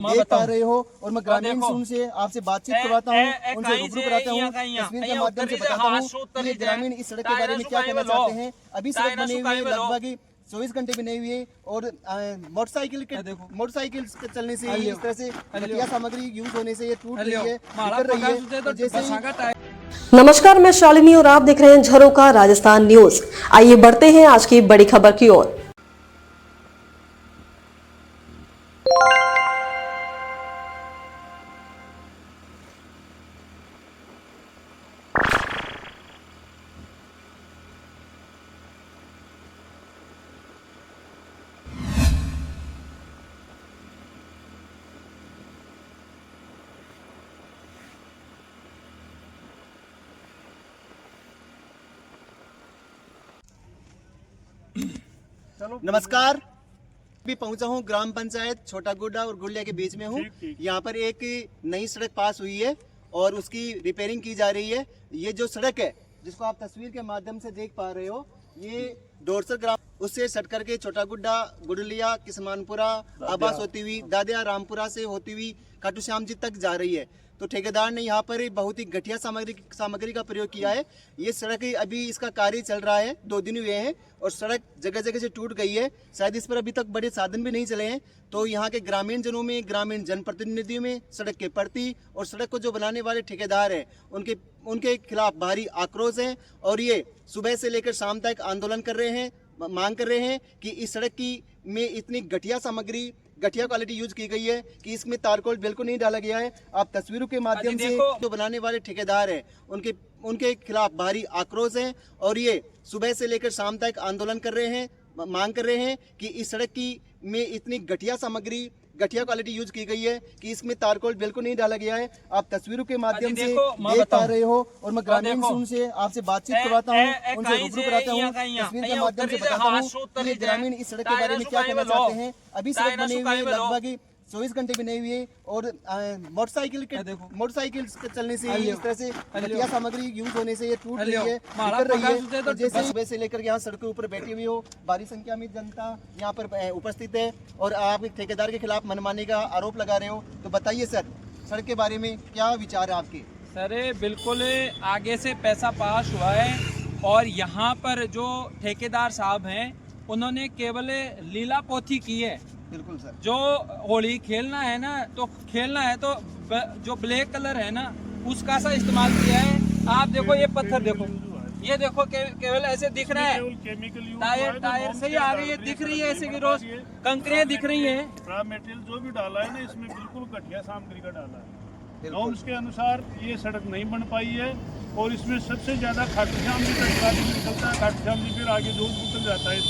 देख पा रहे हो और मैं ग्रामीण से आपसे बातचीत करवाता हूँ, उनसे रूबरू कराता हूँ, तस्वीर के माध्यम से बताता हूँ कि ग्रामीण इस सड़क के बारे में क्या कहना चाहते हैं। अभी सड़क बनी हुई है, लगभग 24 घंटे भी नहीं हुए और मोटरसाइकिल चलने से इस तरह से घटिया सामग्री यूज होने से ये टूट रही है, बिखर रही है। तो जैसे नमस्कार, मैं शालिनी और आप देख रहे हैं झरोखा राजस्थान न्यूज। आइए बढ़ते हैं आज की बड़ी खबर की ओर। नमस्कार, भी पहुंचा हूं ग्राम पंचायत छोटा गुड्डा और गुड़िया के बीच में हूं। यहां पर एक नई सड़क पास हुई है और उसकी रिपेयरिंग की जा रही है। ये जो सड़क है जिसको आप तस्वीर के माध्यम से देख पा रहे हो, ये डोरसर ग्राम उससे सट करके छोटा गुड्डा, गुड़लिया, किस्मानपुरा, आबास होती हुई दादिया रामपुरा से होती हुई खाटू श्याम जी तक जा रही है। तो ठेकेदार ने यहाँ पर बहुत ही घटिया सामग्री का प्रयोग किया है। ये सड़क अभी इसका कार्य चल रहा है, 2 दिन हुए हैं और सड़क जगह जगह से टूट गई है। शायद इस पर अभी तक बड़े साधन भी नहीं चले हैं। तो यहाँ के ग्रामीण जनों में, ग्रामीण जनप्रतिनिधियों में सड़क के प्रति और सड़क को जो बनाने वाले ठेकेदार हैं उनके खिलाफ भारी आक्रोश है और ये सुबह से लेकर शाम तक आंदोलन कर रहे हैं, मांग कर रहे हैं कि इस सड़क की में इतनी घटिया सामग्री, घटिया क्वालिटी यूज की गई है कि इसमें तारकोल बिल्कुल नहीं डाला गया है। आप तस्वीरों के माध्यम से जो बनाने वाले ठेकेदार हैं उनके खिलाफ भारी आक्रोश है और ये सुबह से लेकर शाम तक आंदोलन कर रहे हैं, मांग कर रहे हैं कि इस सड़क की में इतनी घटिया सामग्री, घटिया क्वालिटी यूज की गई है कि इसमें तारकोल बिल्कुल नहीं डाला गया है। आप तस्वीरों के माध्यम से देख पा रहे हो और मैं ग्रामीण से आपसे बातचीत करवाता हूँ, उनसे रूबरू कराता हूँ, तस्वीर के माध्यम से बताता हूँ कि ग्रामीण इस सड़क के बारे में क्या कहना चाहते हैं। अभी सड़क बनी हुई है, लगभग 24 घंटे भी नहीं हुए और मोटरसाइकिल चलने से इस तरह से घटिया सामग्री यूज होने से ये टूट रही है, बिखर रही है। तो जैसे सुबह से लेकर यहाँ सड़क के ऊपर बैठी हुई हो, भारी संख्या में जनता यहाँ पर उपस्थित है और आप एक ठेकेदार के खिलाफ मनमानी का आरोप लगा रहे हो। तो बताइए सर, सड़क के बारे में क्या विचार है आपके? सर बिल्कुल आगे से पैसा पास हुआ है और यहाँ पर जो ठेकेदार साहब हैं उन्होंने केवल लीला पोथी की है। बिल्कुल सर, जो होली खेलना है ना, तो खेलना है तो जो ब्लैक कलर है ना उसका सा इस्तेमाल किया है। आप देखो ये पत्थर देखो, ये देखो केवल ऐसे दिख रहा है, टायर से ही आ रही है, दिख रही है ऐसे की रोज कंकरियां दिख रही है। रॉ मटेरियल जो भी डाला है ना इसमें बिल्कुल घटिया सामग्री का डाला है। नॉर्म्स के अनुसार ये सड़क नहीं बन पाई है और इसमें सबसे ज्यादा खाटू श्याम जी का निकलता है। खाटू श्याम जी फिर आगे दूर उतर जाता है इस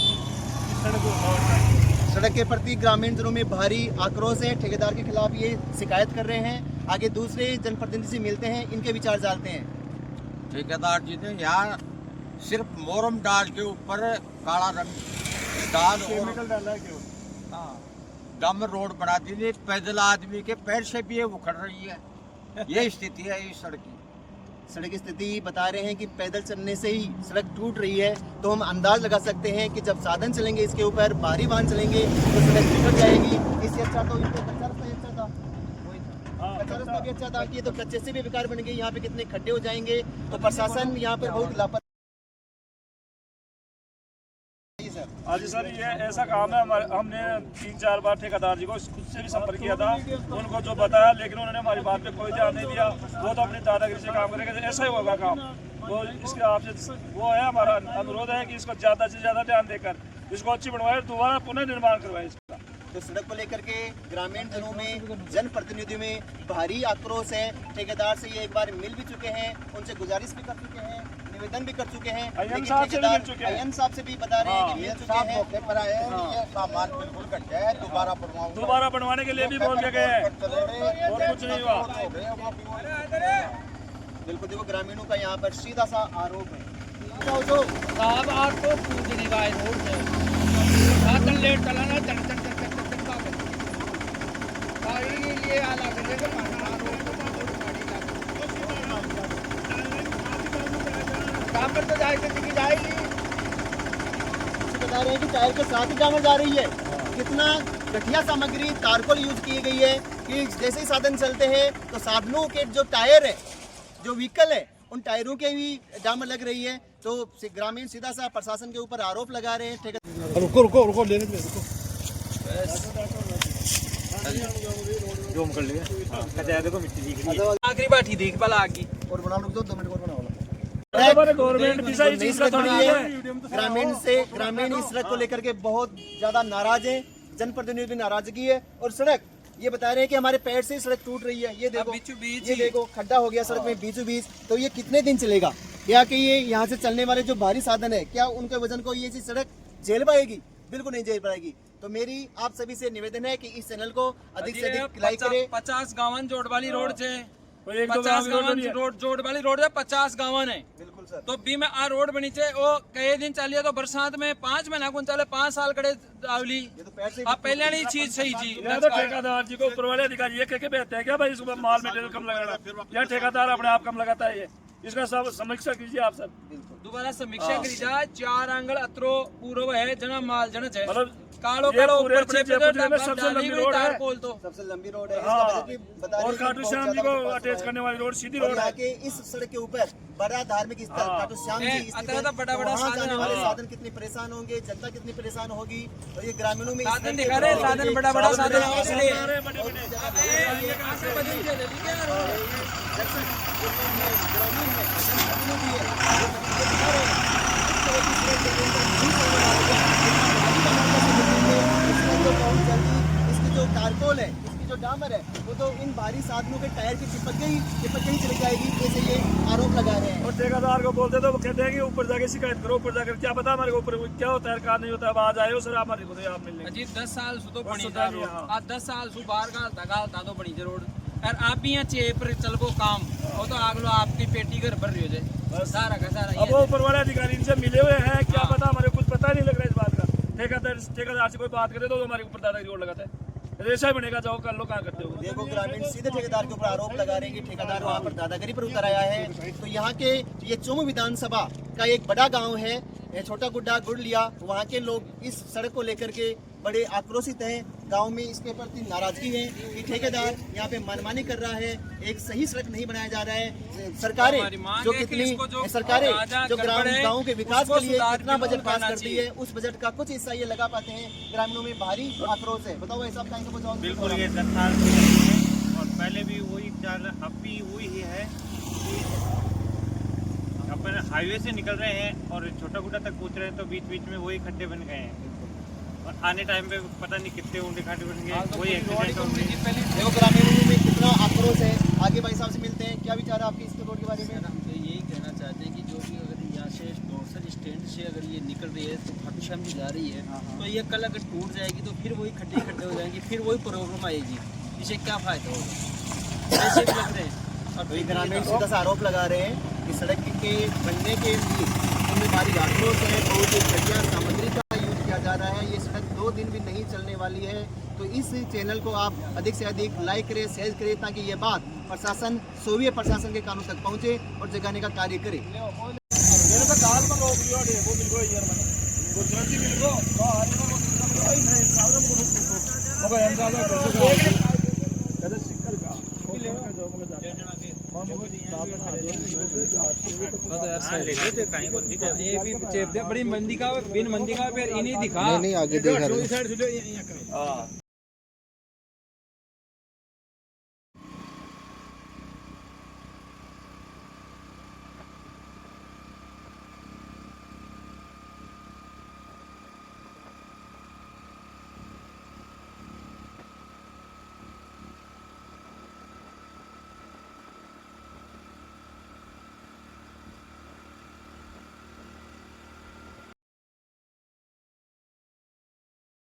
सड़क को। सड़क के प्रति ग्रामीण जनों में भारी आक्रोश है, ठेकेदार के खिलाफ ये शिकायत कर रहे हैं। आगे दूसरे जनप्रतिनिधि से मिलते हैं, इनके विचार जानते हैं। ठेकेदार जी ने यहाँ सिर्फ मोरम डाल के ऊपर काला रंग डाल केमिकल डाला है क्यों? डम रोड बना दी, पैदल आदमी के पैर से भी ये उखड़ रही है। ये स्थिति है इस सड़क की। सड़क की स्थिति बता रहे हैं कि पैदल चलने से ही सड़क टूट रही है। तो हम अंदाज लगा सकते हैं कि जब साधन चलेंगे इसके ऊपर, भारी वाहन चलेंगे तो सड़क टूट जाएगी। इससे अच्छा तो इनको कच्चा रास्ता ही अच्छा था, कच्चा रास्ता भी अच्छा था कि ये तो कच्चे से भी बेकार बन गए। यहाँ पे कितने खड्डे हो जाएंगे। तो प्रशासन यहाँ पर बहुत लापरवाही। आज सर ये ऐसा काम है, हमने 3-4 बार ठेकेदार जी को खुद से भी संपर्क किया था, उनको जो बताया, लेकिन उन्होंने हमारी बात पे कोई ध्यान नहीं दिया। वो तो अपनी दादागिरी से काम करेंगे, ऐसा ही होगा काम। तो इसके आपसे वो है, हमारा अनुरोध है कि इसको ज़्यादा से ज़्यादा ध्यान देकर इसको अच्छी बनवाए, दोबारा पुनर्निर्माण करवाए इसका। तो सड़क को लेकर के ग्रामीण जनों में, जनप्रतिनिधियों में भारी आक्रोश है। ठेकेदार से ये एक बार मिल भी चुके हैं, उनसे गुजारिश भी कर चुके हैं, निवेदन भी कर चुके हैं। अय्यन साहब से भी बता रहे हैं कि मिल चुके हैं। ये सामान बिल्कुल घटिया है, दोबारा बनवाने के लिए भी बोल के गए हैं और कुछ नहीं हुआ। बिल्कुल देखो, ग्रामीणों का यहाँ पर सीधा सा आरोप है। साहब आपको पूछने का है रोड से साधन लेट चलाना चल गाड़ी लिए आला कर पर तो जाएगी जाएगी। बता रहे हैं कि टायर के साथ ही जामा जा रही है। कितना घटिया सामग्री तारकोल यूज की गई है कि जैसे ही साधन चलते हैं तो साधनों के जो टायर है, जो व्हीकल है, उन टायरों के भी डामर लग रही है। तो ग्रामीण सीधा सा प्रशासन के ऊपर आरोप लगा रहे हैं। रुको लेने दे, रुको। जो हम कर लिए देखो मिट्टी दिख रही है। आखिरी बाटी देख पला आगे और बना लो 2 मिनट और बनाओ। गवर्नमेंट की सही चीज ग्रामीण इस सड़क को लेकर के बहुत ज्यादा नाराज है, जनप्रतिनिधि भी नाराजगी है। और सड़क ये बता रहे हैं कि हमारे पैर से ही सड़क टूट रही है। ये देखो, ये देखो खड्डा हो गया सड़क में बीचों बीच। तो ये कितने दिन चलेगा? क्या कि ये यहाँ से चलने वाले जो भारी साधन है, क्या उनके वजन को ये सड़क झेल पाएगी? बिल्कुल नहीं झेल पाएगी। तो मेरी आप सभी से निवेदन है कि इस चैनल को अधिक से अधिक लाइक करें। 50 गावन जोड़ वाली रोड से 50 गावन रोड जोड़ वाली रोड है, 50 गावन है। बिल्कुल सर। तो भी में आ रोड बनी चे वो कई दिन चलिए तो बरसात में 5 महीना कौन चले 5 साल कड़े आवली। ये तो पैर से अब पहले नहीं चीज सही जी। तो ठेकेदार जी को ऊपर वाले अधिकारी ये कह के बेचते हैं क्या भाई सुबह माल मटेरियल कम लगाना, या ठेकेदार अपने आप कम लगाता है? ये इसका सब समीक्षा कीजिए आप सर। दोबारा समीक्षा करी जाए। 4 आंगल अत्रो पूर्व है जना माल जनच है, मतलब कालो ये कालो पूरे ऊपर जयपुर जिले में सबसे लंबी रोड है। बोल तो सबसे लंबी रोड है। हाँ। इसका बजट भी बता रहे और हैं कि खाटू बहुत श्याम जी ज्यादा को पास अटैच है। करने वाली रोड सीधी और रोड यहाँ है। के इस सड़क के ऊपर बड़ा धार्मिक स्थल हाँ। खाटू श्याम जी स्थित अतरा है। तो बड़ा-बड़ा वहाँ साधन जाने है। वाले हाँ। साधन कितने परेशान होंगे, जनता कितनी परेशान होगी। और ये ग्रामीणों में इस साधन सड़क दिखा के रहे ऊपर साधन एक बड़ा-बड़ा साधन साधन है इसलिए इसकी जो टारकोल है, इसकी जो डामर है, वो तो इन भारी साधनों के टायर की चिपक के ही चली जाएगी। जैसे ये आरोप लगा रहे हैं। और ठेकेदार को बोलते तो वो कहते हैं कि ऊपर जाके शिकायत करो, ऊपर जाकर क्या पता हमारे ऊपर क्या होता है, कार नहीं होता है। आज आए हो सर, हमारे को आप मिल लेंगे। अजी 10 साल सु तो बनी सुधा था नहीं, रोड। हाँ। आज 10 साल सु बाहर गालता तो बनी रोड। और आप भी यहाँ चे पर चलबो काम वो तो आगलो आपकी पेटी घर भर रही हो जाए सारा का सारा। अब वो ऊपर वाले अधिकारी इनसे मिले हुए हैं, क्या पता, हमारे कुछ पता नहीं लग रहा है इस बात का। ठेकेदार से कोई बात करे तो हमारे ऊपर दादागिरी और लगाता है। ऐसा ही बनेगा, जाओ कर लो, कहाँ करते हो। देखो ग्रामीण सीधे ठेकेदार के ऊपर आरोप लगा रहे हैं कि ठेकेदार वहाँ पर दादागिरी पर उतर आया है। तो यहाँ के ये चुमू विधानसभा का एक बड़ा गांव है, ये छोटा गुड्डा गुड़लिया। वहाँ के लोग इस सड़क को लेकर के बड़े आक्रोशित हैं। गांव में इसके प्रति नाराजगी है कि ठेकेदार यहाँ पे मनमानी कर रहा है, एक सही सड़क नहीं बनाया जा रहा है। सरकारें जो गाँव के विकास के लिए कितना बजट पास करती है, उस बजट का कुछ हिस्सा ये लगा पाते हैं। ग्रामीणों में भारी आक्रोश है। बताओ ऐसा कहेंगे बताओ। बिल्कुल ये 10 साल से है और पहले भी वही चाल अब भी वही ही है कि अपन हाईवे से निकल रहे हैं और छोटा गुड्डा तक पहुंच रहे हैं तो बीच बीच में वही खड्डे बन गए हैं और आने टाइम पे पता नहीं कितने ऊंटे खाटे बन गए, वही एक्सीडेंट हो गए। देखो ग्रामीणों में कितना आक्रोश है। आगे भाई साहब से मिलते हैं, क्या विचार है आपके इसके रोड के बारे में? हम तो यही कहना चाहते हैं कि जो भी अगर यहाँ से डोरसल स्टैंड से अगर ये निकल रही है तो खाटू श्याम जी जा रही है तो ये कल अगर टूट जाएगी तो फिर वही खड्डे हो जाएंगी, फिर वही प्रॉब्लम आएगी। इससे क्या फ़ायदा होगा? ऐसे भी लग रहे हैं। और तो ये ग्रामीण सीधा सा आरोप लगा रहे हैं कि सड़क के बनने के लिए इनमें भारी आक्रोश है, बहुत ही घटिया सामग्री का यूज किया जा रहा है। ये सड़क 2 दिन भी नहीं चलने वाली है। तो इस चैनल को आप अधिक से अधिक लाइक करें, शेयर करें, ताकि ये बात प्रशासन, सोवियत प्रशासन के कानों तक पहुंचे और जगाने का कार्य करे। ये भी बड़ी मंदी का बिन मंदी का फिर इन्हीं दिखा नहीं आगे देखा